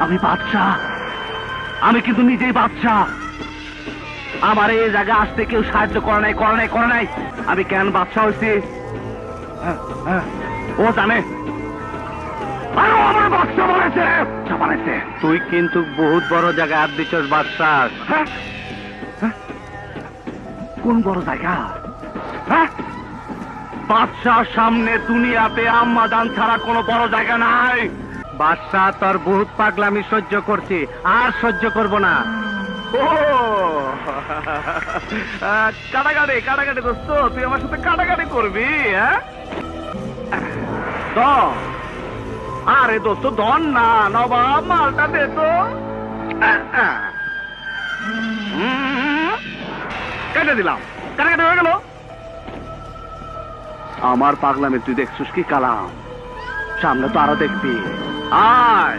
আমি বাদশাহ, আমি কিন্তু নিজেই বাদশাহ। আমার এই জায়গায় আসতে কেউ সাহায্য করে নাই। আমি কেন বাদশাহ হয়েছি ও জানে। আমার বাদশাহ বলেছে। তুই কিন্তু বহুত বড় জায়গায় হাত দিচ্ছস বাদশাহ। কোন বড় জায়গা? বাদশাহ সামনে দুনিয়াতে আম্মাজান ছাড়া কোনো বড় জায়গা নাই। বাদশাহ তোর বহুত পাগলামি সহ্য করছি, আর সহ্য করব না। ও কাটাকাটি দোস্ত, তুই আমার সাথে কাটাকাটি করবি? আরে দোস্ত ধন না, নবাব মালটা দে তো। কেটে দিলাম, কাটাকাটি হয়ে গেল। আমার পাগলামি তুই দেখছিস কি কালাম? সামনে তো আরো দেখবি। আয়